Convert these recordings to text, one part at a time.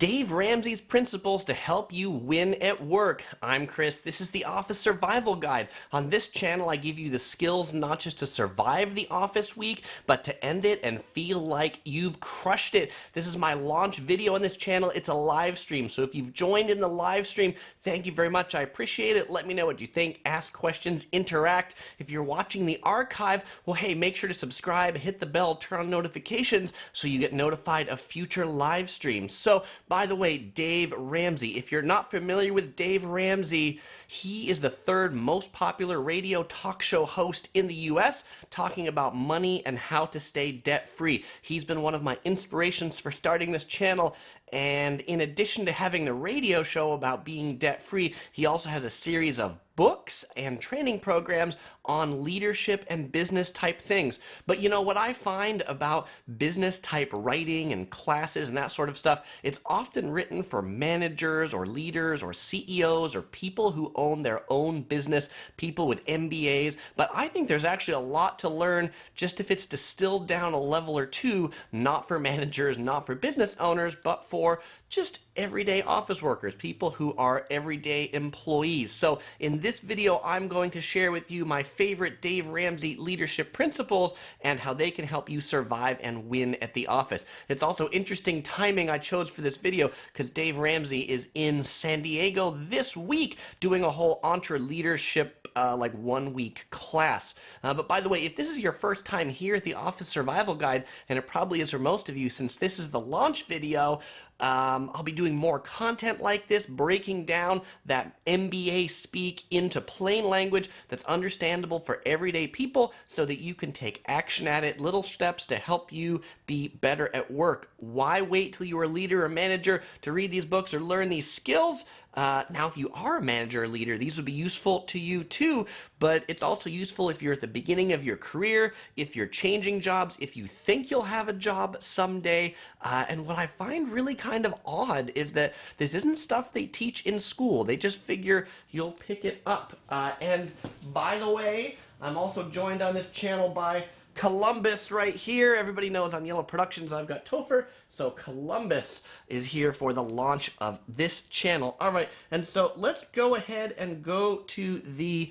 Dave Ramsey's Principles to Help You Win at Work. I'm Chris. This is the Office Survival Guide. On this channel, I give you the skills not just to survive the office week, but to end it and feel like you've crushed it. This is my launch video on this channel. It's a live stream, so if you've joined in the live stream, thank you very much. I appreciate it. Let me know what you think. Ask questions, interact. If you're watching the archive, well, hey, make sure to subscribe, hit the bell, turn on notifications so you get notified of future live streams. So, by the way, Dave Ramsey. If you're not familiar with Dave Ramsey, he is the third most popular radio talk show host in the US, talking about money and how to stay debt-free. He's been one of my inspirations for starting this channel. And in addition to having the radio show about being debt-free, he also has a series of books and training programs on leadership and business type things. But you know what I find about business type writing and classes and that sort of stuff, it's often written for managers or leaders or CEOs or people who own their own business, people with MBAs. But I think there's actually a lot to learn just if it's distilled down a level or two, not for managers, not for business owners, but for just everyday office workers, people who are everyday employees. So in this video, I'm going to share with you my favorite Dave Ramsey leadership principles and how they can help you survive and win at the office. It's also interesting timing I chose for this video because Dave Ramsey is in San Diego this week doing a whole EntreLeadership like 1 week class. But by the way, if this is your first time here at the Office Survival Guide, and it probably is for most of you since this is the launch video, I'll be doing more content like this, breaking down that MBA speak into plain language that's understandable for everyday people so that you can take action at it, little steps to help you be better at work. Why wait till you're a leader or manager to read these books or learn these skills? Now, if you are a manager or leader, these would be useful to you too, but it's also useful if you're at the beginning of your career, if you're changing jobs, if you think you'll have a job someday. And what I find really kind of odd is that this isn't stuff they teach in school. They just figure you'll pick it up. And by the way, I'm also joined on this channel by Columbus right here. Everybody knows on Yellow Productions I've got Topher, so Columbus is here for the launch of this channel. All right, and so let's go ahead and go to the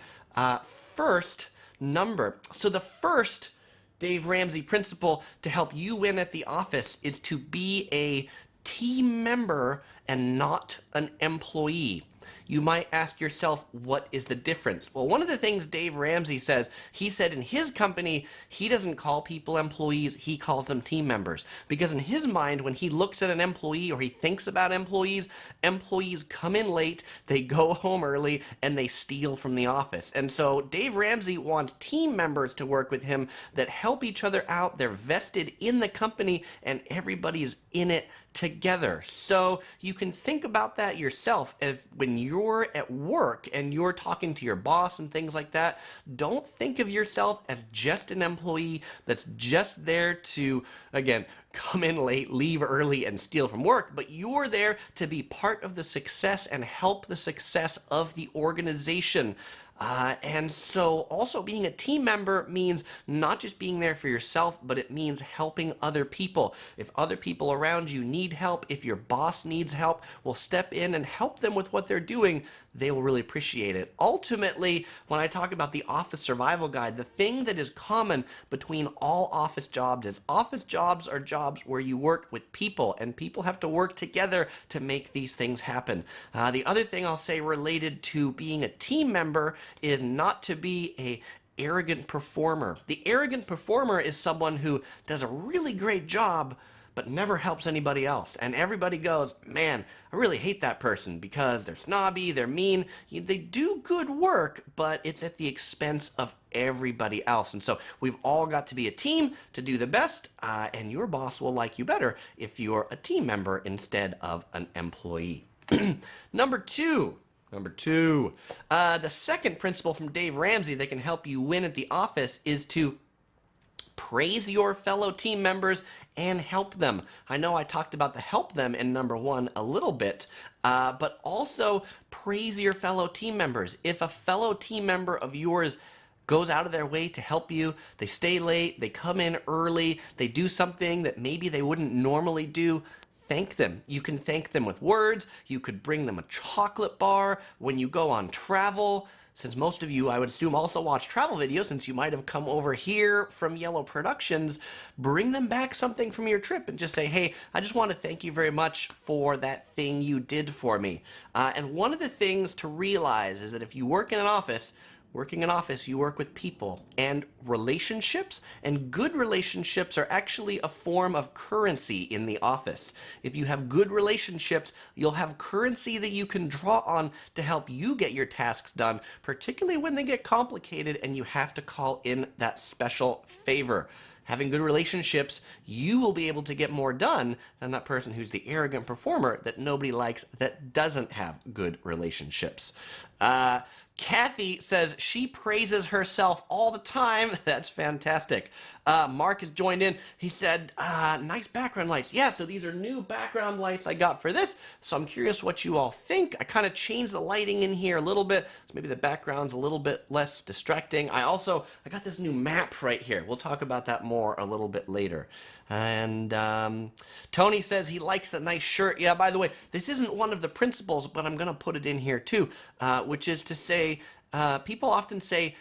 first number. So the first Dave Ramsey principle to help you win at the office is to be a team member and not an employee. You might ask yourself, what is the difference? Well, one of the things Dave Ramsey says, he said in his company, he doesn't call people employees, he calls them team members. Because in his mind, when he looks at an employee or he thinks about employees, employees come in late, they go home early, and they steal from the office. And so Dave Ramsey wants team members to work with him that help each other out, they're vested in the company, and everybody's in it together. So you can think about that yourself. If when you're at work and you're talking to your boss and things like that, don't think of yourself as just an employee that's just there to, again, come in late, leave early, and steal from work, but you're there to be part of the success and help the success of the organization. And so also being a team member means not just being there for yourself, but it means helping other people. If other people around you need help, if your boss needs help, well, step in and help them with what they're doing. They will really appreciate it. Ultimately, when I talk about the Office Survival Guide, the thing that is common between all office jobs is office jobs are jobs where you work with people, and people have to work together to make these things happen. The other thing I'll say related to being a team member is not to be a arrogant performer. The arrogant performer is someone who does a really great job but never helps anybody else. And everybody goes, man, I really hate that person because they're snobby, they're mean. They do good work, but it's at the expense of everybody else. And so we've all got to be a team to do the best, and your boss will like you better if you're a team member instead of an employee. Number two, the second principle from Dave Ramsey that can help you win at the office is to praise your fellow team members and help them. I know I talked about the help them in number one a little bit, but also praise your fellow team members. If a fellow team member of yours goes out of their way to help you, they stay late, they come in early, they do something that maybe they wouldn't normally do, thank them. You can thank them with words. You could bring them a chocolate bar when you go on travel. Since most of you, I would assume, also watch travel videos, since you might have come over here from Yellow Productions, bring them back something from your trip and just say, hey, I just want to thank you very much for that thing you did for me. And one of the things to realize is that if you work in an office, you work with people and relationships, and good relationships are actually a form of currency in the office. If you have good relationships, you'll have currency that you can draw on to help you get your tasks done, particularly when they get complicated and you have to call in that special favor. Having good relationships, you will be able to get more done than that person who's the arrogant performer that nobody likes that doesn't have good relationships. Kathy says she praises herself all the time. That's fantastic. Mark has joined in. He said, nice background lights. Yeah, so these are new background lights I got for this. So I'm curious what you all think. I kind of changed the lighting in here a little bit. So maybe the background's a little bit less distracting. I got this new map right here. We'll talk about that more a little bit later. And Tony says he likes that nice shirt. Yeah, by the way, this isn't one of the principles, but I'm going to put it in here too, which is to say, people often say,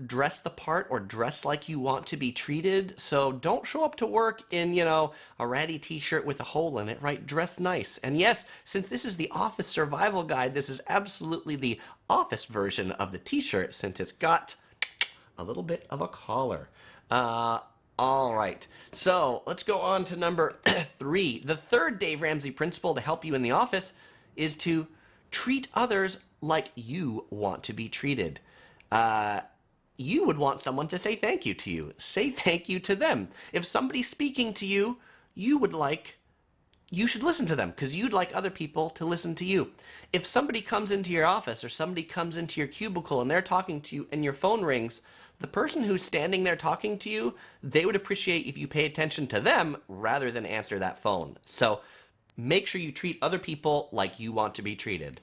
dress the part or dress like you want to be treated. So don't show up to work in, a ratty t-shirt with a hole in it, right? Dress nice. And yes, since this is the office survival guide, this is absolutely the office version of the t-shirt, since it's got a little bit of a collar. All right, so let's go on to number 3. The third Dave Ramsey principle to help you in the office is to treat others like you want to be treated. You would want someone to say thank you to you. Say thank you to them. If somebody's speaking to you, you should listen to them because you'd like other people to listen to you. If somebody comes into your office or somebody comes into your cubicle and they're talking to you and your phone rings, the person who's standing there talking to you, they would appreciate if you pay attention to them rather than answer that phone. So make sure you treat other people like you want to be treated.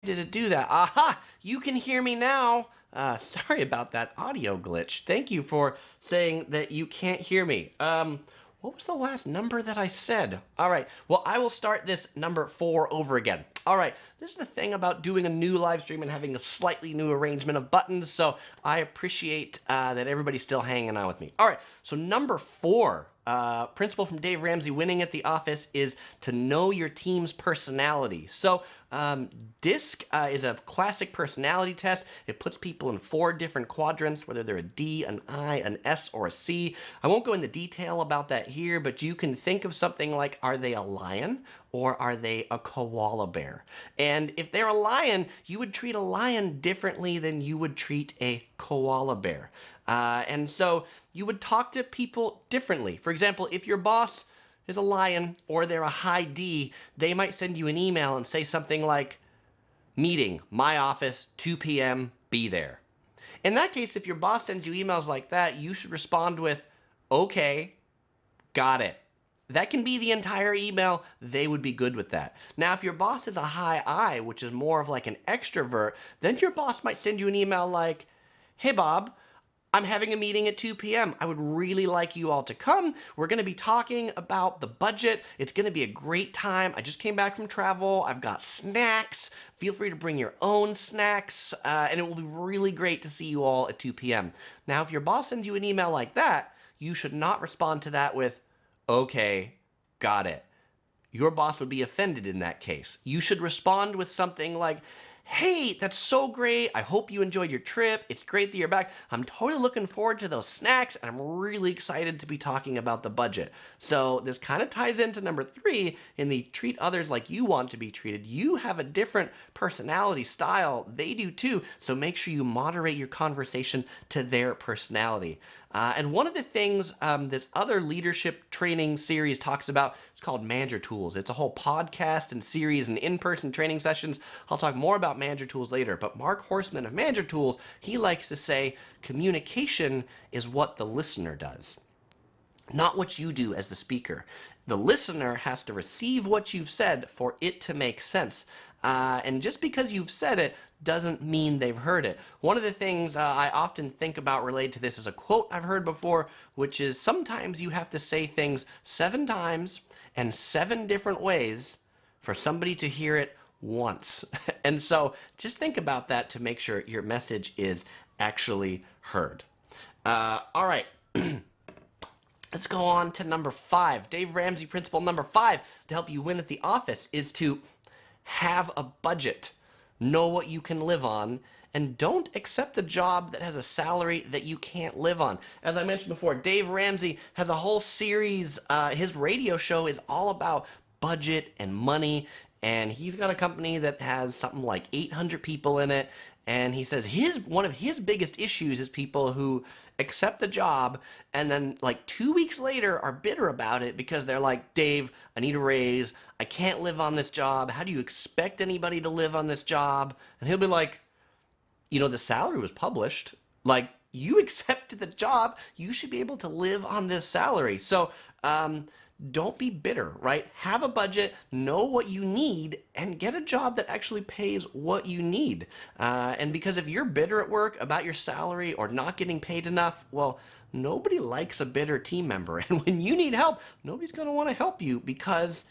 Did it do that? Aha! You can hear me now. Sorry about that audio glitch. Thank you for saying that you can't hear me. What was the last number that I said? All right, well, I will start this number 4 over again. All right, this is the thing about doing a new live stream and having a slightly new arrangement of buttons, so I appreciate that everybody's still hanging out with me. All right, so number 4, principle from Dave Ramsey, winning at the office, is to know your team's personality. So DISC is a classic personality test. It puts people in 4 different quadrants, whether they're a D, an I, an S, or a C. I won't go into detail about that here, but you can think of something like, are they a lion or are they a koala bear? And if they're a lion, you would treat a lion differently than you would treat a koala bear. And so you would talk to people differently. For example, if your boss is a lion or they're a high D, they might send you an email and say something like, meeting, my office, 2 p.m., be there. In that case, if your boss sends you emails like that, you should respond with, okay, got it. That can be the entire email. They would be good with that. Now, if your boss is a high I, which is more of like an extrovert, then your boss might send you an email like, hey, Bob, I'm having a meeting at 2 p.m. I would really like you all to come. We're going to be talking about the budget. It's going to be a great time. I just came back from travel. I've got snacks. Feel free to bring your own snacks, and it will be really great to see you all at 2 p.m. Now, if your boss sends you an email like that, you should not respond to that with, okay, got it. Your boss would be offended in that case. You should respond with something like, hey, that's so great. I hope you enjoyed your trip. It's great that you're back. I'm totally looking forward to those snacks, and I'm really excited to be talking about the budget. So this kind of ties into number 3 in the treat others like you want to be treated. You have a different personality style. They do too. So make sure you moderate your conversation to their personality. And one of the things this other leadership training series talks about is called Manager Tools. It's a whole podcast and series and in-person training sessions. I'll talk more about Manager Tools later, but Mark Horstman of Manager Tools, he likes to say communication is what the listener does, not what you do as the speaker. The listener has to receive what you've said for it to make sense. And just because you've said it doesn't mean they've heard it. One of the things I often think about related to this is a quote I've heard before, which is sometimes you have to say things 7 times and 7 different ways for somebody to hear it once. And so just think about that to make sure your message is actually heard. All right. Let's go on to number 5. Dave Ramsey principle number 5 to help you win at the office is to have a budget. Know what you can live on, and don't accept a job that has a salary that you can't live on. As I mentioned before, Dave Ramsey has a whole series. His radio show is all about budget and money, and he's got a company that has something like 800 people in it, and he says one of his biggest issues is people who accept the job and then like 2 weeks later are bitter about it because they're like, Dave, I need a raise. I can't live on this job. How do you expect anybody to live on this job? And he'll be like, you know, the salary was published. Like, you accepted the job. You should be able to live on this salary. So don't be bitter, right? Have a budget, know what you need, and get a job that actually pays what you need. And because if you're bitter at work about your salary or not getting paid enough, well, nobody likes a bitter team member. And when you need help, nobody's going to want to help you because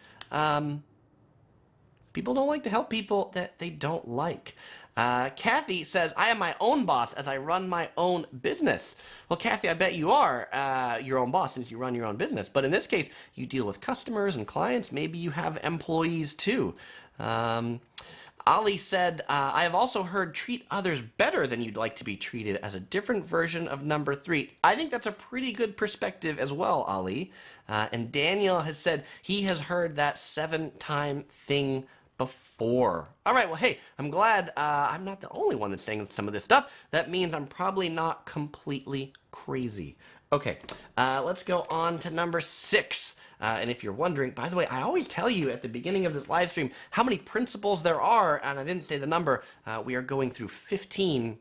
people don't like to help people that they don't like. Kathy says, I am my own boss as I run my own business. Well, Kathy, I bet you are your own boss since you run your own business. But in this case, you deal with customers and clients. Maybe you have employees too. Ali said, I have also heard treat others better than you'd like to be treated as a different version of number 3. I think that's a pretty good perspective as well, Ali. And Daniel has said he has heard that 7-time thing before. All right, well, hey, I'm glad I'm not the only one that's saying some of this stuff. That means I'm probably not completely crazy. Okay, let's go on to number 6. And if you're wondering, by the way, I always tell you at the beginning of this live stream how many principles there are, and I didn't say the number. We are going through 15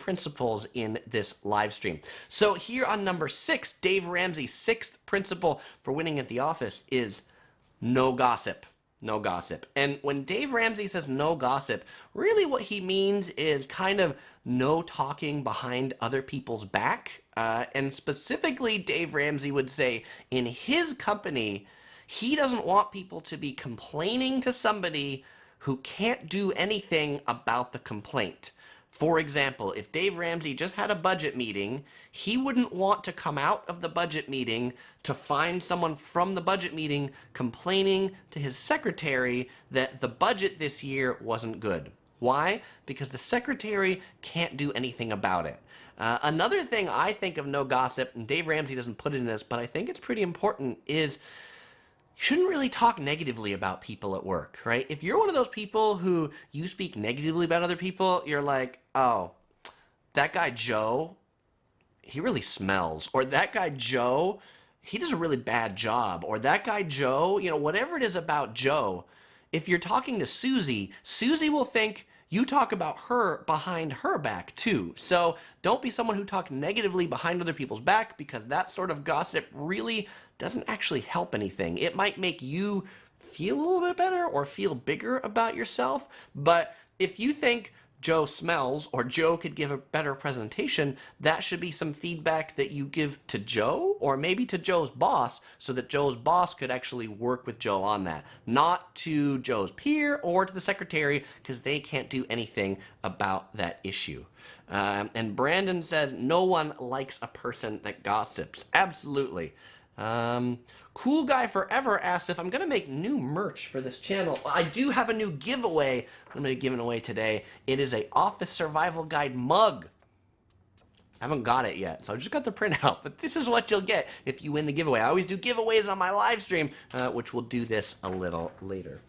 principles in this live stream. So here on number 6, Dave Ramsey's 6th principle for winning at the office is no gossip. no gossip. And when Dave Ramsey says no gossip, really what he means is kind of no talking behind other people's back. And specifically, Dave Ramsey would say in his company, he doesn't want people to be complaining to somebody who can't do anything about the complaint. For example, if Dave Ramsey just had a budget meeting, he wouldn't want to come out of the budget meeting to find someone from the budget meeting complaining to his secretary that the budget this year wasn't good. Why? Because the secretary can't do anything about it. Another thing I think of no gossip, and Dave Ramsey doesn't put it in this, but I think it's pretty important, is you shouldn't really talk negatively about people at work, right? If you're one of those people who you speak negatively about other people, you're like, oh, that guy Joe, he really smells. Or that guy Joe, he does a really bad job. Or that guy Joe, whatever it is about Joe, if you're talking to Susie, Susie will think you talk about her behind her back too. So don't be someone who talks negatively behind other people's back, because that sort of gossip really doesn't actually help anything. It might make you feel a little bit better or feel bigger about yourself, but if you think Joe smells or Joe could give a better presentation, that should be some feedback that you give to Joe or maybe to Joe's boss, so that Joe's boss could actually work with Joe on that. Not to Joe's peer or to the secretary, because they can't do anything about that issue. And Brandon says, no one likes a person that gossips. Absolutely. Cool Guy Forever asks if I'm going to make new merch for this channel. I do have a new giveaway I'm going to be giving away today. It is a Office Survival Guide mug. I haven't got it yet, so I just got the printout, but this is what you'll get if you win the giveaway. I always do giveaways on my live stream, which we'll do this a little later.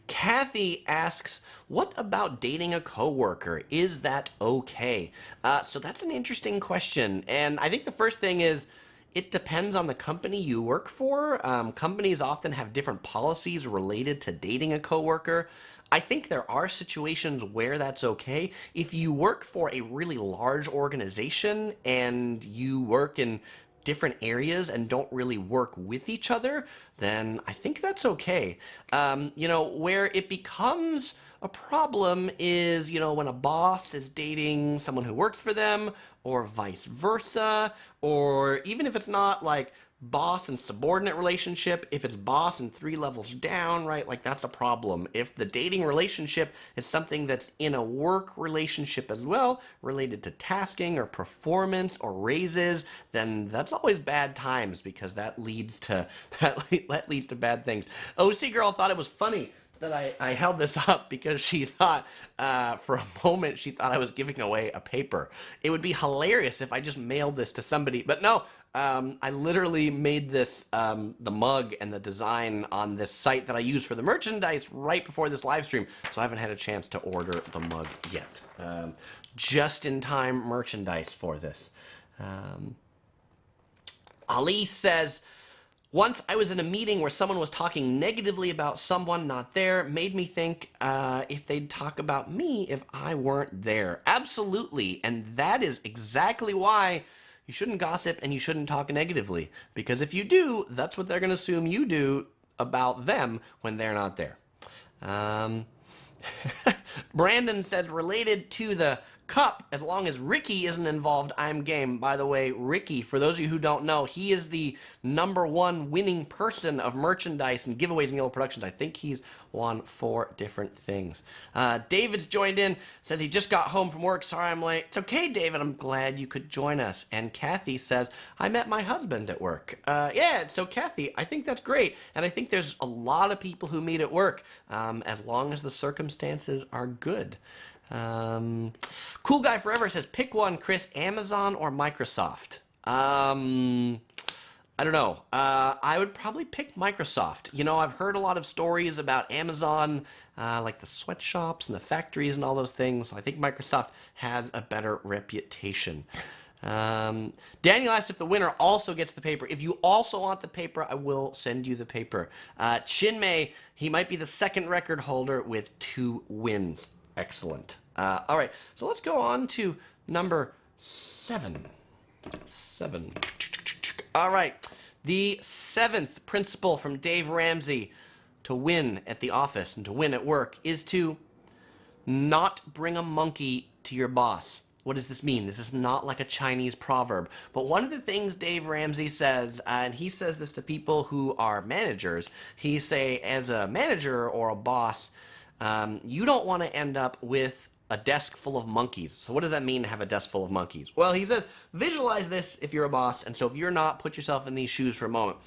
Kathy asks, what about dating a coworker? Is that okay? So that's an interesting question, and I think the first thing is, it depends on the company you work for. Companies often have different policies related to dating a coworker. I think there are situations where that's okay. If you work for a really large organization and you work in different areas and don't really work with each other, then I think that's okay. Where it becomes a problem is, when a boss is dating someone who works for them, or vice versa, or even if it's not like boss and subordinate relationship, if it's boss and 3 levels down, right? Like, that's a problem. If the dating relationship is something that's in a work relationship as well, related to tasking or performance or raises, then that's always bad times, because that leads to that leads to bad things. OC Girl thought it was funny that I held this up because she thought, for a moment, she thought I was giving away a paper. It would be hilarious if I just mailed this to somebody, but no, I literally made this, the mug and the design on this site that I use for the merchandise right before this live stream, so I haven't had a chance to order the mug yet. Just-in-time merchandise for this. Ali says, once I was in a meeting where someone was talking negatively about someone not there, made me think if they'd talk about me if I weren't there. Absolutely, and that is exactly why you shouldn't gossip and you shouldn't talk negatively. Because if you do, that's what they're going to assume you do about them when they're not there. Brandon says, related to the cup, as long as Ricky isn't involved, I'm game. By the way, Ricky, for those of you who don't know, he is the #1 winning person of merchandise and giveaways in Yellow Productions. I think he's won 4 different things. David's joined in, says he just got home from work. Sorry I'm late. It's okay, David. I'm glad you could join us. And Kathy says, I met my husband at work. Yeah, so Kathy, I think that's great. And I think there's a lot of people who meet at work, as long as the circumstances are good. Cool Guy Forever says, pick one, Chris, Amazon or Microsoft? I don't know. I would probably pick Microsoft. I've heard a lot of stories about Amazon, like the sweatshops and the factories and all those things. I think Microsoft has a better reputation. Daniel asked if the winner also gets the paper. If you also want the paper, I will send you the paper. Chinmay, he might be the 2nd record holder with 2 wins. Excellent. All right, so let's go on to number 7. All right, the 7th principle from Dave Ramsey. to win at the office and to win at work is to not bring a monkey to your boss. What does this mean? This is not like a Chinese proverb. But one of the things Dave Ramsey says, and he says this to people who are managers, he say, as a manager or a boss, you don't want to end up with a desk full of monkeys. So what does that mean to have a desk full of monkeys? Well, he says, visualize this if you're a boss, and so if you're not, put yourself in these shoes for a moment.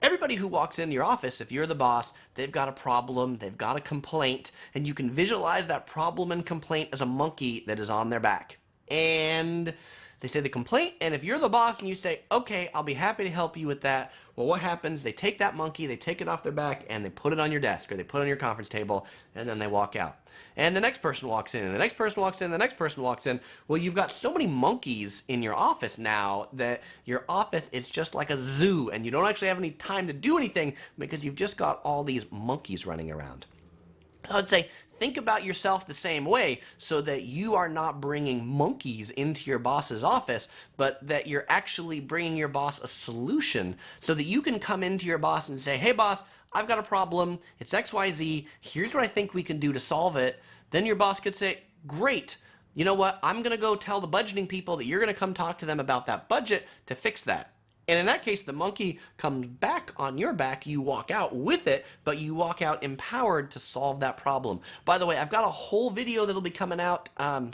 Everybody who walks into your office, if you're the boss, they've got a problem, they've got a complaint, and you can visualize that problem and complaint as a monkey that is on their back. And they say the complaint, and if you're the boss and you say, okay, I'll be happy to help you with that, well, what happens? They take that monkey, they take it off their back, and they put it on your desk, or they put it on your conference table, and then they walk out. And the next person walks in, and the next person walks in, and the next person walks in. Well, you've got so many monkeys in your office now that your office is just like a zoo, and you don't actually have any time to do anything because you've just got all these monkeys running around. I would say, think about yourself the same way so that you are not bringing monkeys into your boss's office, but that you're actually bringing your boss a solution so that you can come into your boss and say, hey boss, I've got a problem, it's XYZ, here's what I think we can do to solve it. Then your boss could say, great, you know what, I'm going to go tell the budgeting people that you're going to come talk to them about that budget to fix that. And in that case, the monkey comes back on your back, you walk out with it, but you walk out empowered to solve that problem. By the way, I've got a whole video that'll be coming out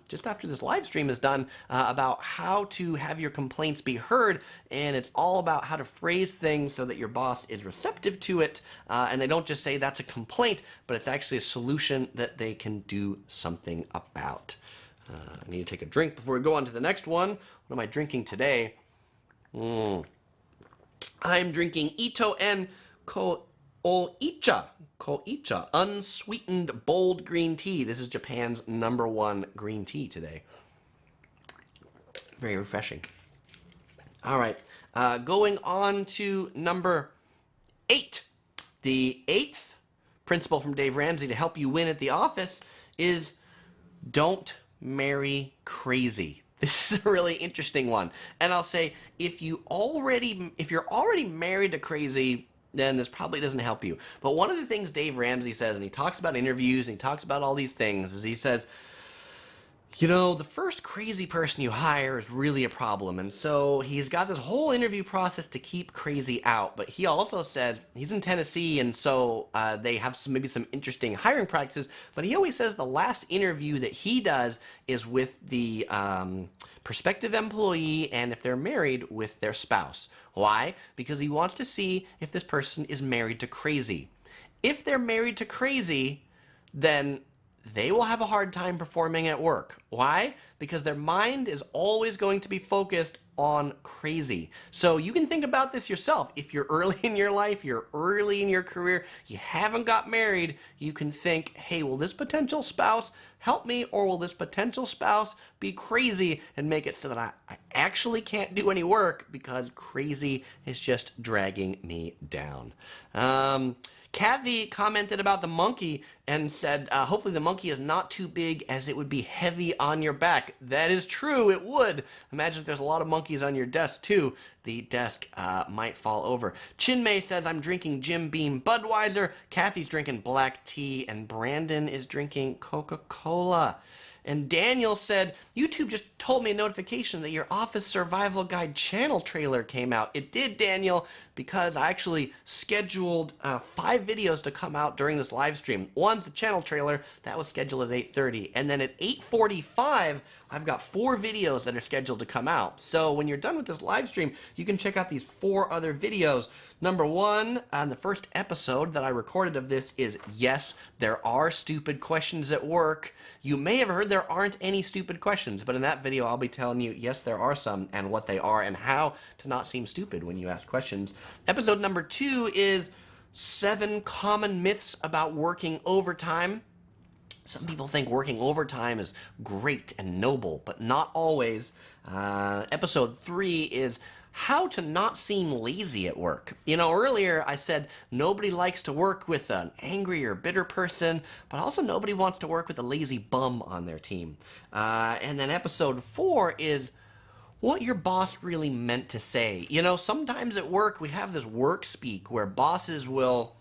just after this live stream is done about how to have your complaints be heard, and it's all about how to phrase things so that your boss is receptive to it, and they don't just say that's a complaint, but it's actually a solution that they can do something about. I need to take a drink before we go on to the next one. What am I drinking today? I'm drinking Ito and Koicha, unsweetened bold green tea. This is Japan's #1 green tea today. Very refreshing. All right, going on to number 8. The 8th principle from Dave Ramsey to help you win at the office is don't marry crazy. This is a really interesting one. And I'll say, if you're already married to crazy, then this probably doesn't help you. But one of the things Dave Ramsey says, and he talks about interviews, and he talks about all these things, is he says, you know, the first crazy person you hire is really a problem. And so he's got this whole interview process to keep crazy out. But he also says he's in Tennessee, and so they have maybe some interesting hiring practices. But he always says the last interview that he does is with the prospective employee, and if they're married, with their spouse. Why? Because he wants to see if this person is married to crazy. If they're married to crazy, then they will have a hard time performing at work. Why? Because their mind is always going to be focused on crazy. So you can think about this yourself. If you're early in your life, you're early in your career, you haven't got married, you can think, hey, will this potential spouse help me, or will this potential spouse be crazy and make it so that I actually can't do any work because crazy is just dragging me down. Kathy commented about the monkey and said, hopefully the monkey is not too big as it would be heavy on your back. That is true, it would. Imagine if there's a lot of monkeys on your desk too. The desk might fall over. Chinmay says, I'm drinking Jim Beam Budweiser. Kathy's drinking black tea, and Brandon is drinking Coca-Cola. And Daniel said, YouTube just told me a notification that your Office Survival Guide channel trailer came out. It did, Daniel, because I actually scheduled 5 videos to come out during this live stream. One's the channel trailer, that was scheduled at 8:30. And then at 8:45, I've got 4 videos that are scheduled to come out. So when you're done with this live stream, you can check out these 4 other videos. Number 1, on the first episode that I recorded of this is, yes, there are stupid questions at work. You may have heard there aren't any stupid questions, but in that video I'll be telling you, yes, there are some, and what they are, and how to not seem stupid when you ask questions. Episode number 2 is 7 common myths about working overtime. Some people think working overtime is great and noble, but not always. Episode 3 is how to not seem lazy at work. You know, earlier I said nobody likes to work with an angry or bitter person, but also nobody wants to work with a lazy bum on their team. And then episode 4 is what your boss really meant to say. You know, sometimes at work we have this work speak where bosses will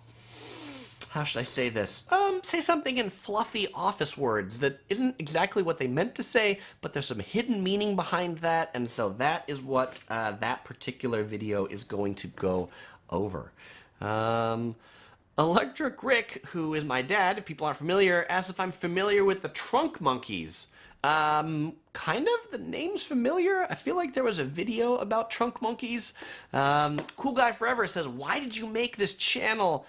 how should I say this? Say something in fluffy office words that isn't exactly what they meant to say, but there's some hidden meaning behind that, and so that is what that particular video is going to go over. Electric Rick, who is my dad, if people aren't familiar, asks if I'm familiar with the trunk monkeys. Kind of. The name's familiar. I feel like there was a video about trunk monkeys. Cool Guy Forever says, why did you make this channel?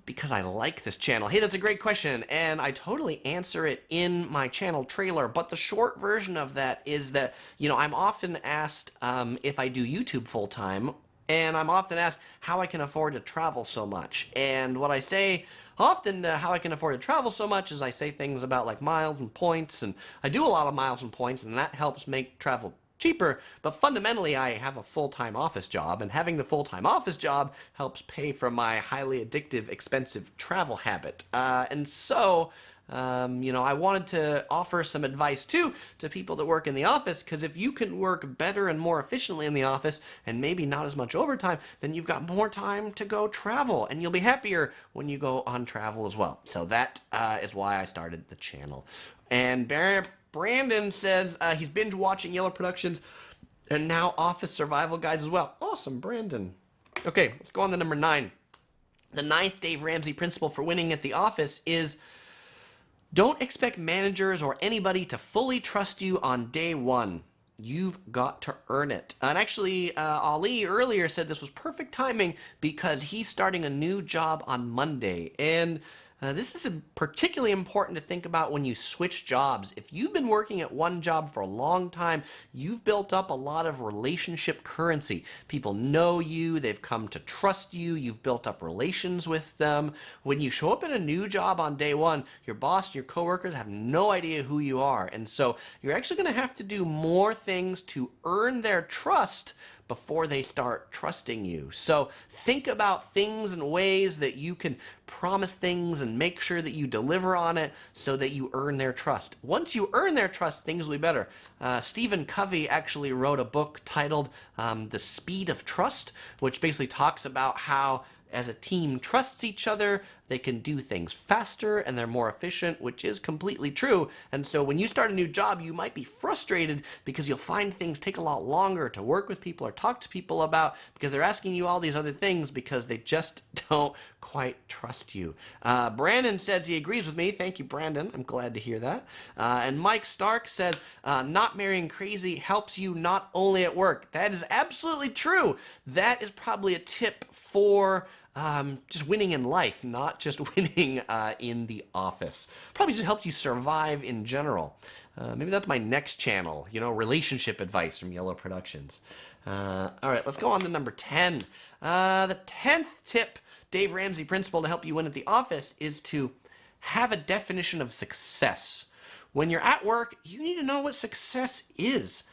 Because I like this channel. Hey, that's a great question, and I totally answer it in my channel trailer, but the short version of that is that, you know, I'm often asked if I do YouTube full-time, and I'm often asked how I can afford to travel so much. And what I say often, how I can afford to travel so much, is I say things about like miles and points, and I do a lot of miles and points, and that helps make travel cheaper, but fundamentally I have a full-time office job, and having the full-time office job helps pay for my highly addictive, expensive travel habit. And so, you know, I wanted to offer some advice too to people that work in the office, because if you can work better and more efficiently in the office and maybe not as much overtime, then you've got more time to go travel, and you'll be happier when you go on travel as well. So that is why I started the channel. And Brandon says he's binge watching Yellow Productions and now Office Survival Guides as well. Awesome, Brandon. Okay, let's go on to number 9. The 9th Dave Ramsey principle for winning at the office is don't expect managers or anybody to fully trust you on day one. You've got to earn it. And actually, Ali earlier said this was perfect timing because he's starting a new job on Monday. And this is particularly important to think about when you switch jobs. If you've been working at one job for a long time, you've built up a lot of relationship currency. People know you, they've come to trust you, you've built up relations with them. When you show up at a new job on day one, your boss and your coworkers have no idea who you are. And so you're actually going to have to do more things to earn their trust before they start trusting you. So think about things and ways that you can promise things and make sure that you deliver on it so that you earn their trust. Once you earn their trust, things will be better. Stephen Covey actually wrote a book titled The Speed of Trust, which basically talks about how as a team trusts each other, they can do things faster and they're more efficient, which is completely true. And so when you start a new job, you might be frustrated because you'll find things take a lot longer to work with people or talk to people about because they're asking you all these other things because they just don't quite trust you. Brandon says he agrees with me. Thank you, Brandon. I'm glad to hear that. And Mike Stark says, not marrying crazy helps you not only at work. That is absolutely true. That is probably a tip for just winning in life, not just winning in the office. Probably just helps you survive in general. Maybe that's my next channel, you know, relationship advice from Yellow Productions. All right, let's go on to number 10. The 10th tip, Dave Ramsey principle to help you win at the office, is to have a definition of success. When you're at work, you need to know what success is.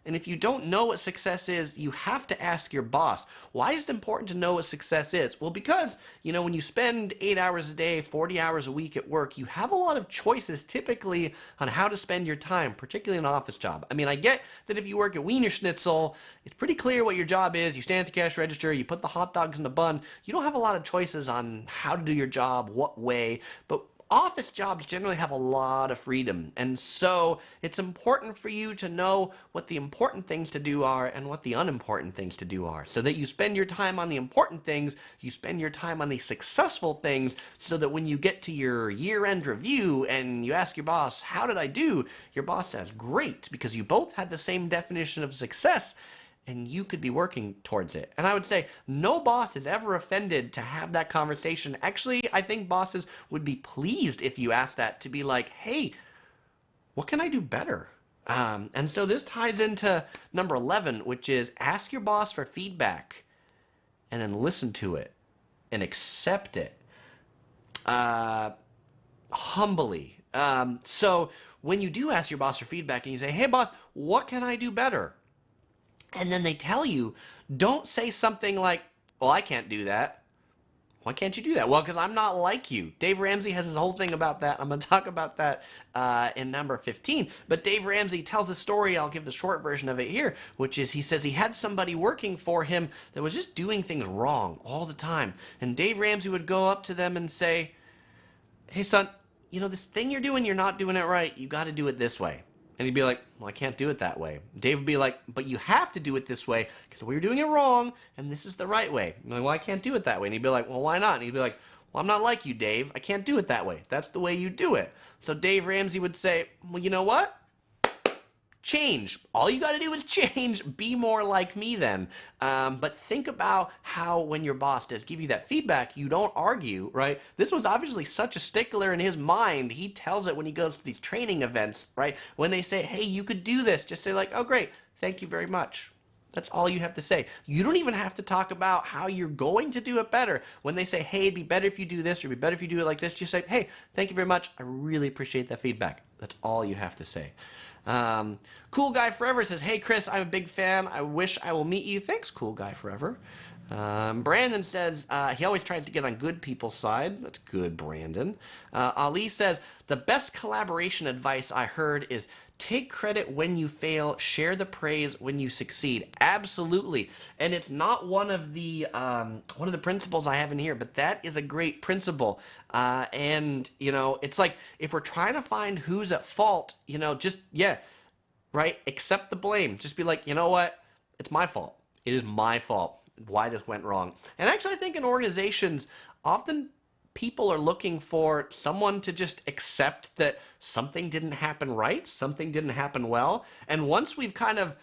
And if you don't know what success is, you have to ask your boss. Why is it important to know what success is? Well, because, you know, when you spend 8 hours a day, 40 hours a week at work, you have a lot of choices typically on how to spend your time, particularly an office job. I mean, I get that if you work at Wiener Schnitzel, it's pretty clear what your job is. You stand at the cash register, you put the hot dogs in the bun. You don't have a lot of choices on how to do your job, what way, but office jobs generally have a lot of freedom, and so it's important for you to know what the important things to do are and what the unimportant things to do are, so that you spend your time on the important things, you spend your time on the successful things, so that when you get to your year-end review and you ask your boss, how did I do? Your boss says, great, because you both had the same definition of success, and you could be working towards it. And I would say no boss is ever offended to have that conversation. Actually, I think bosses would be pleased if you asked that, to be like, hey, what can I do better? And so this ties into number 11, which is ask your boss for feedback and then listen to it and accept it humbly. So when you do ask your boss for feedback and you say, hey boss, what can I do better? And then they tell you, don't say something like, well, I can't do that. Why can't you do that? Well, because I'm not like you. Dave Ramsey has his whole thing about that. I'm going to talk about that in number 15. But Dave Ramsey tells a story. I'll give the short version of it here, which is he says he had somebody working for him that was just doing things wrong all the time. And Dave Ramsey would go up to them and say, hey, son, you know, this thing you're doing, you're not doing it right. You got to do it this way. And he'd be like, well, I can't do it that way. Dave would be like, but you have to do it this way because we're doing it wrong and this is the right way. I'm like, well, I can't do it that way. And he'd be like, well, why not? And he'd be like, well, I'm not like you, Dave. I can't do it that way. That's the way you do it. So Dave Ramsey would say, well, you know what? Change. All you got to do is change. Be more like me then. But think about how when your boss does give you that feedback, you don't argue, right? This was obviously such a stickler in his mind. He tells it when he goes to these training events, right? When they say, hey, you could do this, just say like, oh, great. Thank you very much. That's all you have to say. You don't even have to talk about how you're going to do it better. When they say, hey, it'd be better if you do this, or it'd be better if you do it like this, just say, hey, thank you very much. I really appreciate that feedback. That's all you have to say. Cool Guy Forever says, hey, Chris, I'm a big fan. I wish I will meet you. Thanks, Cool Guy Forever. Brandon says he always tries to get on good people's side. That's good, Brandon. Ali says, the best collaboration advice I heard is take credit when you fail, share the praise when you succeed. Absolutely. And it's not one of the principles I have in here, but that is a great principle. And, you know, it's like if we're trying to find who's at fault, you know, just, yeah, right? Accept the blame. Just be like, you know what? It's my fault. It is my fault why this went wrong. And actually, I think in organizations, often people are looking for someone to just accept that something didn't happen right, something didn't happen well. And once we've kind of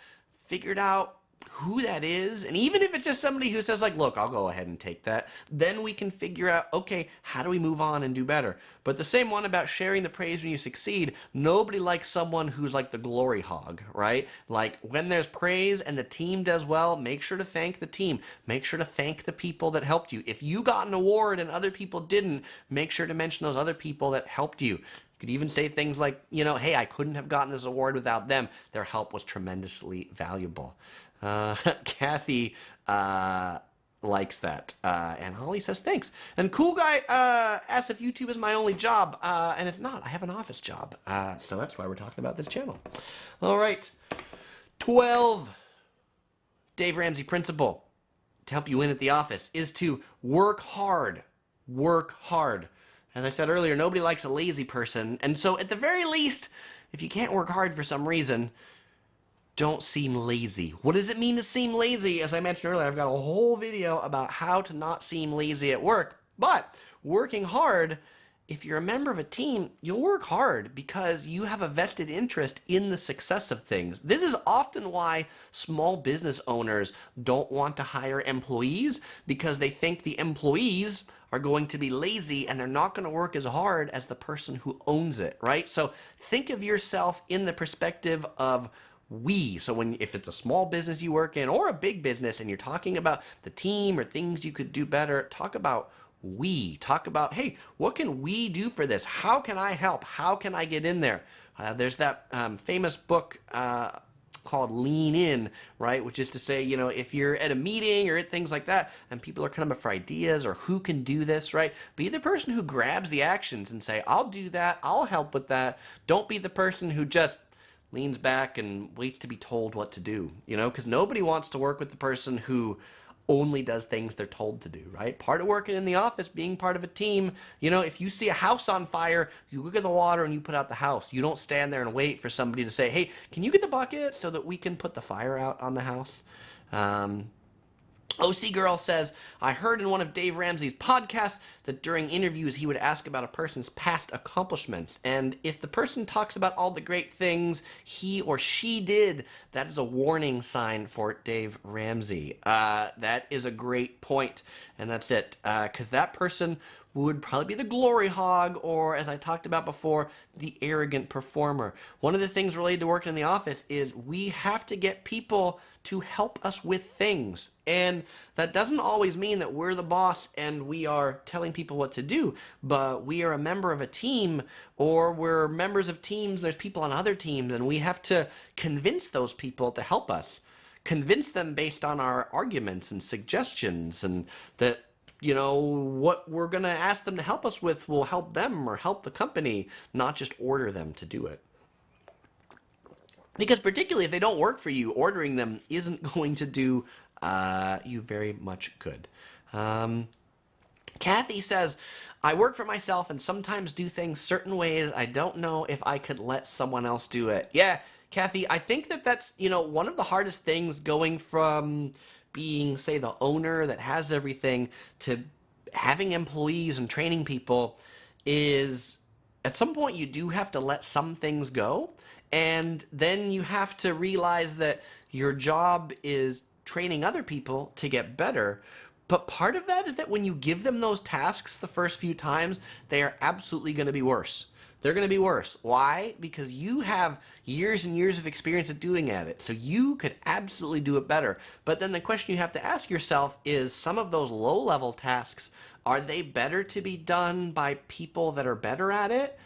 figured out who that is, and even if it's just somebody who says like, look, I'll go ahead and take that, then we can figure out, okay, how do we move on and do better? But the same one about sharing the praise when you succeed, nobody likes someone who's like the glory hog, right? Like when there's praise and the team does well, make sure to thank the team. Make sure to thank the people that helped you. If you got an award and other people didn't, make sure to mention those other people that helped you. You could even say things like, you know, hey, I couldn't have gotten this award without them. Their help was tremendously valuable. Kathy likes that. And Holly says thanks. And Cool Guy asks if YouTube is my only job. And it's not. I have an office job. So that's why we're talking about this channel. All right. 12. Dave Ramsey principle to help you win at the office is to work hard. Work hard. As I said earlier, nobody likes a lazy person. And so at the very least, if you can't work hard for some reason, don't seem lazy. What does it mean to seem lazy? As I mentioned earlier, I've got a whole video about how to not seem lazy at work. But working hard, if you're a member of a team, you'll work hard because you have a vested interest in the success of things. This is often why small business owners don't want to hire employees, because they think the employees are going to be lazy and they're not going to work as hard as the person who owns it, right? So think of yourself in the perspective of we. So if it's a small business you work in or a big business and you're talking about the team or things you could do better, talk about we. Talk about, hey, what can we do for this? How can I help? How can I get in there? There's that famous book called Lean In, right? Which is to say, you know, if you're at a meeting or at things like that and people are coming up for ideas or who can do this, right? Be the person who grabs the actions and say, I'll do that. I'll help with that. Don't be the person who just leans back and waits to be told what to do, you know, because nobody wants to work with the person who only does things they're told to do, right? Part of working in the office, being part of a team, you know, if you see a house on fire, you look at the water and you put out the house. You don't stand there and wait for somebody to say, hey, can you get the bucket so that we can put the fire out on the house? OC Girl says, I heard in one of Dave Ramsey's podcasts that during interviews he would ask about a person's past accomplishments. And if the person talks about all the great things he or she did, that is a warning sign for Dave Ramsey. That is a great point. And that's it. Because that person would probably be the glory hog, or as I talked about before, the arrogant performer. One of the things related to working in the office is we have to get people to help us with things. And that doesn't always mean that we're the boss and we are telling people what to do, but we are a member of a team, or we're members of teams, there's people on other teams, and we have to convince those people to help us. Convince them based on our arguments and suggestions, and that what we're going to ask them to help us with will help them or help the company, not just order them to do it. Because particularly if they don't work for you, ordering them isn't going to do you very much good. Kathy says, I work for myself and sometimes do things certain ways. I don't know if I could let someone else do it. Yeah, Kathy, I think that's, one of the hardest things going from being, say, the owner that has everything to having employees and training people is at some point you do have to let some things go. And then you have to realize that your job is training other people to get better. But part of that is that when you give them those tasks the first few times, they are absolutely going to be worse. They're going to be worse. Why? Because you have years and years of experience at doing it. So you could absolutely do it better. But then the question you have to ask yourself is, some of those low-level tasks, are they better to be done by people that are better at it?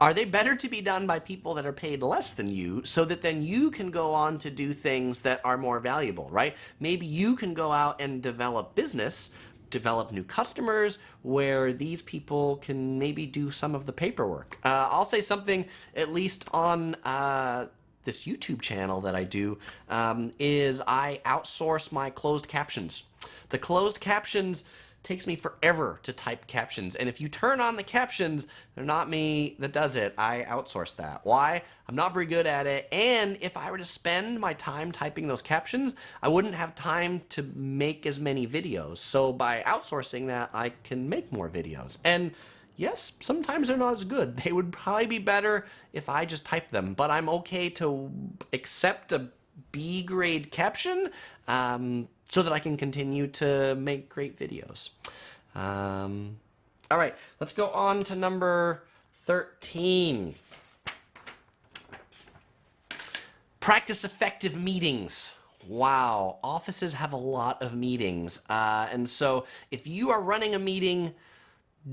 Are they better to be done by people that are paid less than you, so that then you can go on to do things that are more valuable, right? Maybe you can go out and develop business, develop new customers, where these people can maybe do some of the paperwork. I'll say something, at least on this YouTube channel that I do, is I outsource my closed captions. The closed captions takes me forever to type captions, and if you turn on the captions, they're not me that does it. I outsource that. Why? I'm not very good at it, and if I were to spend my time typing those captions, I wouldn't have time to make as many videos. So by outsourcing that, I can make more videos. And yes, sometimes they're not as good. They would probably be better if I just typed them, but I'm okay to accept a B-grade caption so that I can continue to make great videos. All right, let's go on to number 13. Practice effective meetings. Wow, offices have a lot of meetings. And so if you are running a meeting,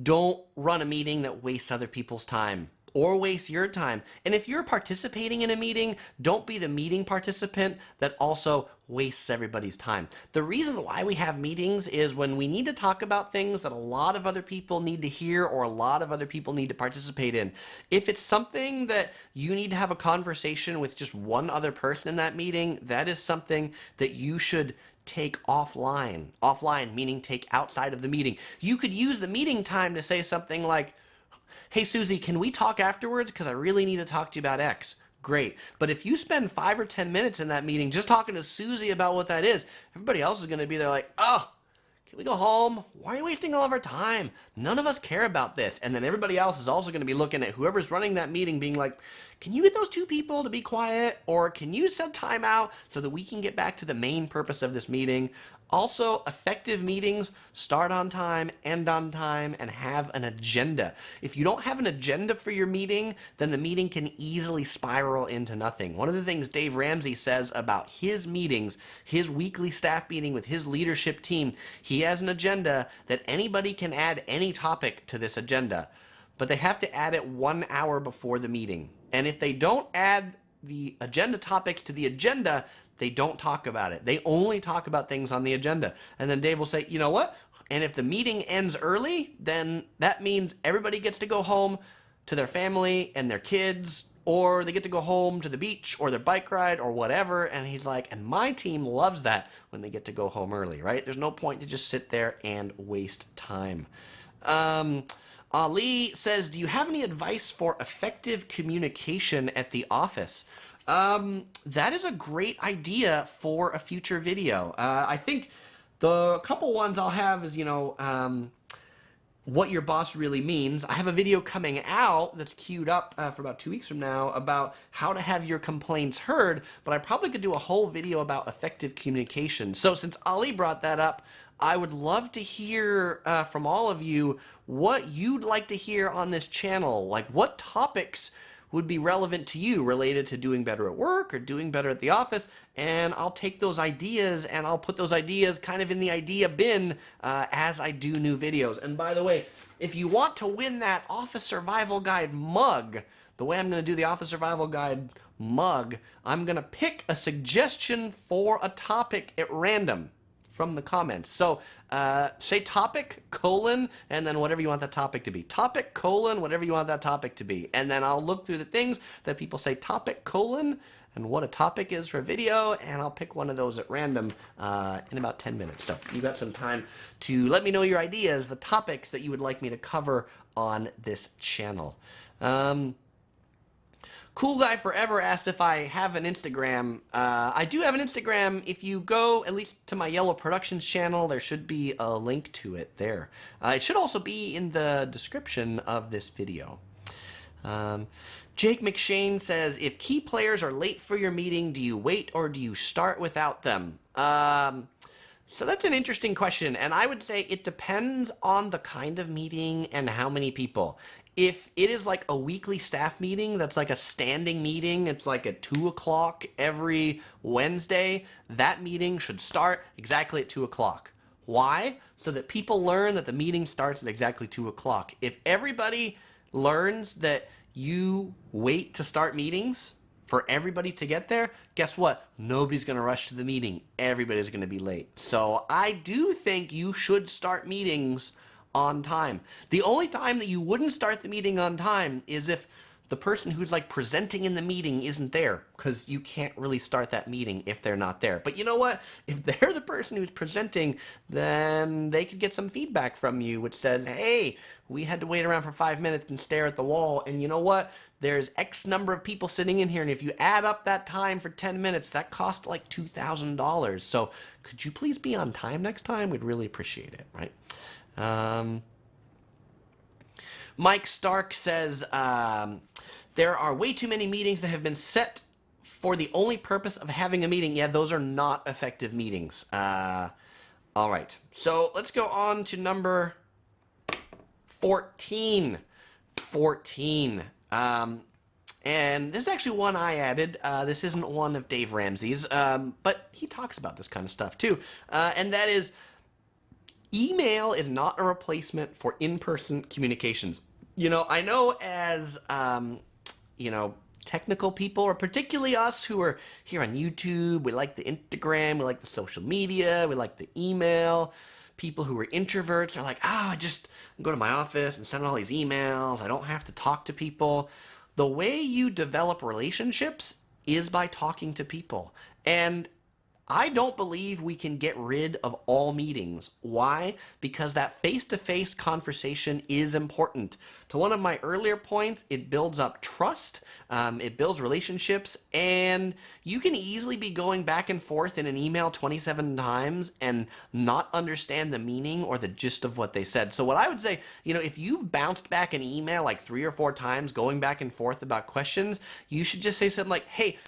don't run a meeting that wastes other people's time or waste your time. And if you're participating in a meeting, don't be the meeting participant that also wastes everybody's time. The reason why we have meetings is when we need to talk about things that a lot of other people need to hear or a lot of other people need to participate in. If it's something that you need to have a conversation with just one other person in that meeting, that is something that you should take offline. Offline meaning take outside of the meeting. You could use the meeting time to say something like, hey, Susie, can we talk afterwards? Because I really need to talk to you about X. Great. But if you spend 5 or 10 minutes in that meeting just talking to Susie about what that is, everybody else is going to be there like, oh, can we go home? Why are you wasting all of our time? None of us care about this. And then everybody else is also going to be looking at whoever's running that meeting being like, can you get those 2 people to be quiet? Or can you set time out so that we can get back to the main purpose of this meeting? Also, effective meetings start on time, end on time, and have an agenda. If you don't have an agenda for your meeting, then the meeting can easily spiral into nothing. One of the things Dave Ramsey says about his meetings, his weekly staff meeting with his leadership team, he has an agenda that anybody can add any topic to this agenda, but they have to add it 1 hour before the meeting. And if they don't add the agenda topic to the agenda, they don't talk about it. They only talk about things on the agenda. And then Dave will say, you know what? And if the meeting ends early, then that means everybody gets to go home to their family and their kids, or they get to go home to the beach or their bike ride or whatever. And he's like, and my team loves that when they get to go home early, right? There's no point to just sit there and waste time. Ali says, do you have any advice for effective communication at the office? That is a great idea for a future video. I think the couple ones I'll have is, what your boss really means. I have a video coming out that's queued up for about 2 weeks from now about how to have your complaints heard, but I probably could do a whole video about effective communication. So since Ali brought that up, I would love to hear from all of you what you'd like to hear on this channel. Like, what topics would be relevant to you related to doing better at work or doing better at the office, and I'll take those ideas and I'll put those ideas kind of in the idea bin as I do new videos. And by the way, if you want to win that Office Survival Guide mug, the way I'm going to do the Office Survival Guide mug, I'm going to pick a suggestion for a topic at random from the comments. So say topic, colon, and then whatever you want that topic to be. Topic, colon, whatever you want that topic to be. And then I'll look through the things that people say topic, colon, and what a topic is for a video, and I'll pick one of those at random in about 10 minutes. So you got some time to let me know your ideas, the topics that you would like me to cover on this channel. Cool Guy Forever asked if I have an Instagram. I do have an Instagram. If you go at least to my Yellow Productions channel, there should be a link to it there. It should also be in the description of this video. Jake McShane says, if key players are late for your meeting, do you wait or do you start without them? So that's an interesting question, and I would say it depends on the kind of meeting and how many people. If it is like a weekly staff meeting that's like a standing meeting, it's like at 2 o'clock every Wednesday, that meeting should start exactly at 2 o'clock. Why? So that people learn that the meeting starts at exactly 2 o'clock. If everybody learns that you wait to start meetings for everybody to get there, guess what? Nobody's going to rush to the meeting. Everybody's going to be late. So I do think you should start meetings on time. The only time that you wouldn't start the meeting on time is if the person who's like presenting in the meeting isn't there, because you can't really start that meeting if they're not there. But you know what? If they're the person who's presenting, then they could get some feedback from you which says, hey, we had to wait around for 5 minutes and stare at the wall, and you know what? There's X number of people sitting in here, and if you add up that time for 10 minutes, that cost like $2,000. So could you please be on time next time? We'd really appreciate it, right? Mike Stark says, there are way too many meetings that have been set for the only purpose of having a meeting. Yeah, those are not effective meetings. All right, so let's go on to number 14. 14. And this is actually one I added. This isn't one of Dave Ramsey's, but he talks about this kind of stuff too. And that is, email is not a replacement for in-person communications. You know, I know as, you know, technical people, or particularly us who are here on YouTube, we like the Instagram, we like the social media, we like the email. People who are introverts are like, I just go to my office and send all these emails. I don't have to talk to people. The way you develop relationships is by talking to people. And I don't believe we can get rid of all meetings. Why? Because that face-to-face conversation is important. To one of my earlier points, it builds up trust, it builds relationships, and you can easily be going back and forth in an email 27 times and not understand the meaning or the gist of what they said. So what I would say, you know, if you've bounced back an email like 3 or 4 times going back and forth about questions, you should just say something like, hey,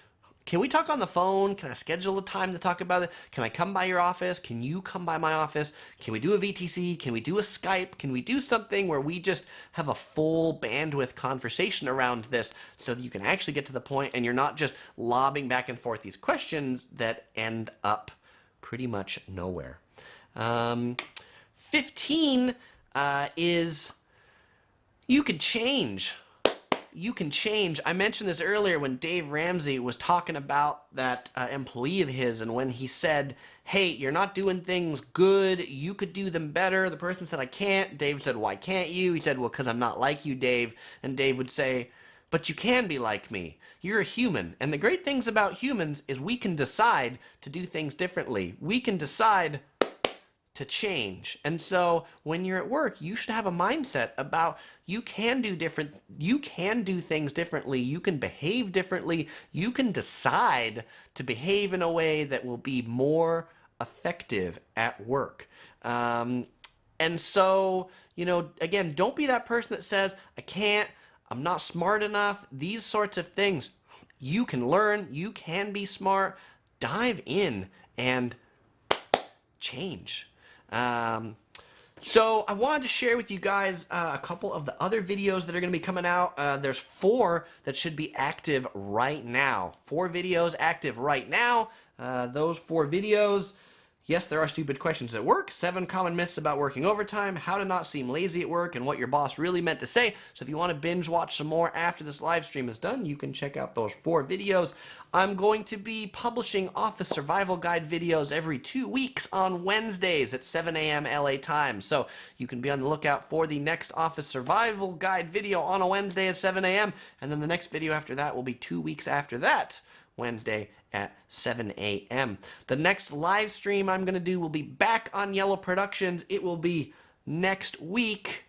can we talk on the phone? Can I schedule a time to talk about it? Can I come by your office? Can you come by my office? Can we do a VTC? Can we do a Skype? Can we do something where we just have a full bandwidth conversation around this so that you can actually get to the point and you're not just lobbing back and forth these questions that end up pretty much nowhere. 15 is you could change. You can change. I mentioned this earlier when Dave Ramsey was talking about that employee of his, and when he said, hey, you're not doing things good, you could do them better. The person said, I can't. Dave said, why can't you? He said, well, because I'm not like you, Dave. And Dave would say, but you can be like me. You're a human. And the great things about humans is we can decide to do things differently. We can decide to change. And so when you're at work, you should have a mindset about you can do things differently, you can behave differently, you can decide to behave in a way that will be more effective at work. And so, you know, again, don't be that person that says, I can't, I'm not smart enough, these sorts of things. You can learn, you can be smart, dive in and change. So I wanted to share with you guys a couple of the other videos that are going to be coming out. There's 4 that should be active right now. 4 videos active right now. Those 4 videos, Yes, there are stupid questions at work, 7 common myths about working overtime, how to not seem lazy at work, and what your boss really meant to say. So if you want to binge watch some more after this live stream is done, you can check out those 4 videos. I'm going to be publishing Office Survival Guide videos every 2 weeks on Wednesdays at 7 a.m. LA time. So you can be on the lookout for the next Office Survival Guide video on a Wednesday at 7 a.m. And then the next video after that will be 2 weeks after that, Wednesday at 7 a.m. The next live stream I'm going to do will be back on Yellow Productions. It will be next week,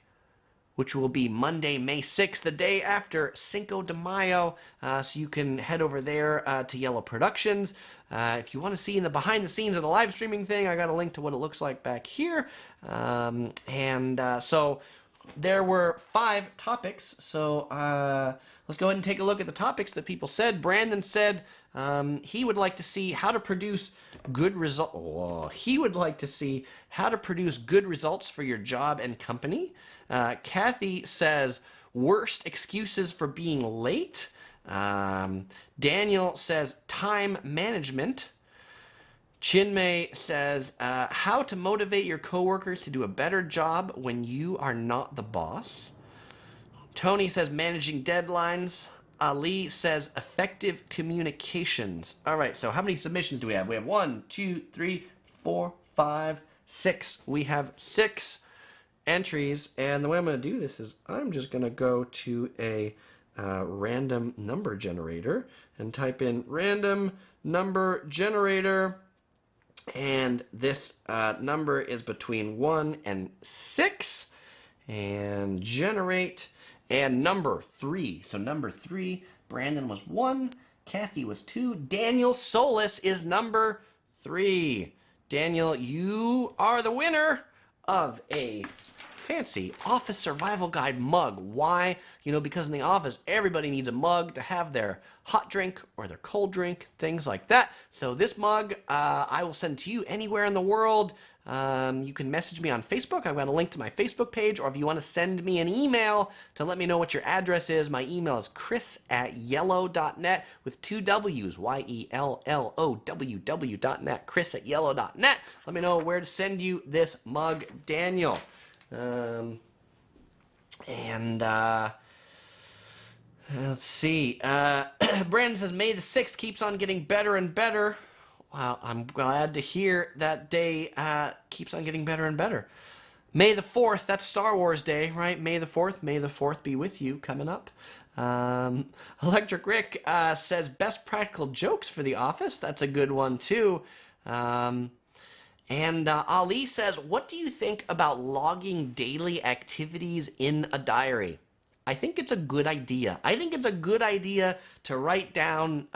which will be Monday, May 6th, the day after Cinco de Mayo. So you can head over there to Yellow Productions. If you want to see in the behind the scenes of the live streaming thing, I got a link to what it looks like back here. So there were 5 topics. So let's go ahead and take a look at the topics that people said. Brandon said he would like to see how to produce good results. Oh, he would like to see how to produce good results for your job and company. Kathy says worst excuses for being late. Daniel says time management. Chinmay says how to motivate your coworkers to do a better job when you are not the boss. Tony says managing deadlines. Ali says effective communications. All right, so how many submissions do we have? We have 1, 2, 3, 4, 5, 6. We have 6 entries, and the way I'm going to do this is I'm just going to go to a random number generator and type in random number generator, and this number is between 1 and 6, and generate. And number 3. So number 3, Brandon was 1, Kathy was 2, Daniel Solis is number 3. Daniel, you are the winner of a fancy Office Survival Guide mug. Why? You know, because in the office, everybody needs a mug to have their hot drink or their cold drink, things like that. So this mug, I will send to you anywhere in the world. You can message me on Facebook. I've got a link to my Facebook page, or if you want to send me an email to let me know what your address is, my email is chris@yellow.net with 2 W's, YELLOWW.net, chris@yellow.net. Let me know where to send you this mug, Daniel. Let's see. Brandon says, May the 6th keeps on getting better and better. Wow, I'm glad to hear that day keeps on getting better and better. May the 4th, that's Star Wars Day, right? May the 4th be with you coming up. Electric Rick says, best practical jokes for the office. That's a good one, too. Ali says, what do you think about logging daily activities in a diary? I think it's a good idea. I think it's a good idea to write down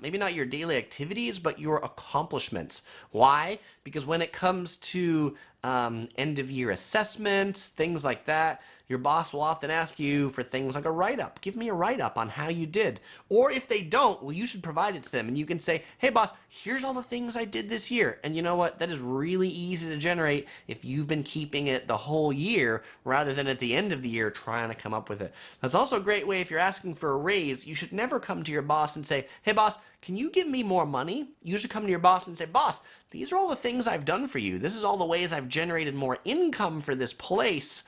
maybe not your daily activities, but your accomplishments. Why? Because when it comes to end-of-year assessments, things like that, your boss will often ask you for things like a write-up. Give me a write-up on how you did. Or if they don't, well, you should provide it to them. And you can say, hey, boss, here's all the things I did this year. And you know what? That is really easy to generate if you've been keeping it the whole year rather than at the end of the year trying to come up with it. That's also a great way if you're asking for a raise. You should never come to your boss and say, hey, boss, can you give me more money? You should come to your boss and say, boss, these are all the things I've done for you. This is all the ways I've generated more income for this place.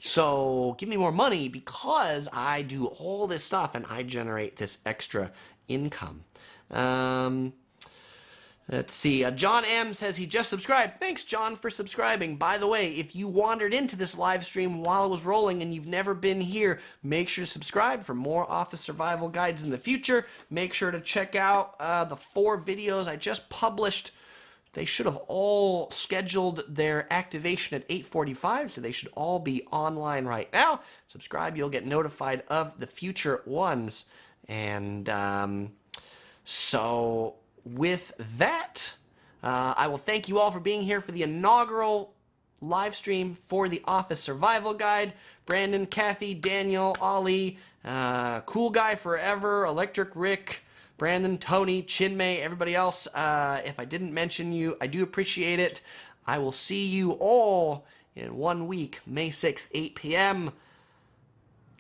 So give me more money because I do all this stuff and I generate this extra income. Let's see. John M. says he just subscribed. Thanks, John, for subscribing. By the way, if you wandered into this live stream while it was rolling and you've never been here, make sure to subscribe for more Office Survival Guides in the future. Make sure to check out the 4 videos I just published. They should have all scheduled their activation at 8:45, so they should all be online right now. Subscribe, you'll get notified of the future ones. And so with that, I will thank you all for being here for the inaugural live stream for the Office Survival Guide. Brandon, Kathy, Daniel, Ollie, Cool Guy Forever, Electric Rick, Brandon, Tony, Chinmay, everybody else. If I didn't mention you, I do appreciate it. I will see you all in 1 week, May 6th, 8 p.m.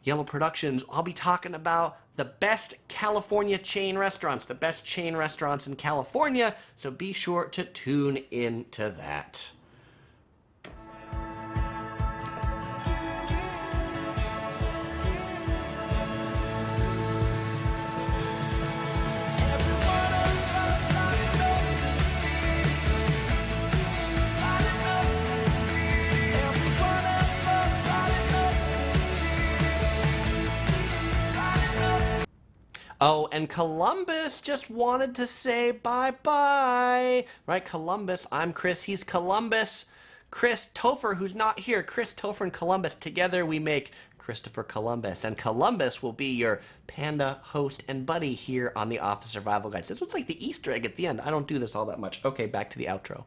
Yellow Productions. I'll be talking about the best California chain restaurants, the best chain restaurants in California, so be sure to tune into that. Oh, and Columbus just wanted to say bye-bye. Right, Columbus, I'm Chris, he's Columbus. Chris Topher, who's not here. Chris Topher and Columbus, together we make Christopher Columbus. And Columbus will be your panda host and buddy here on the Office Survival Guides. This was like the Easter egg at the end. I don't do this all that much. Okay, back to the outro.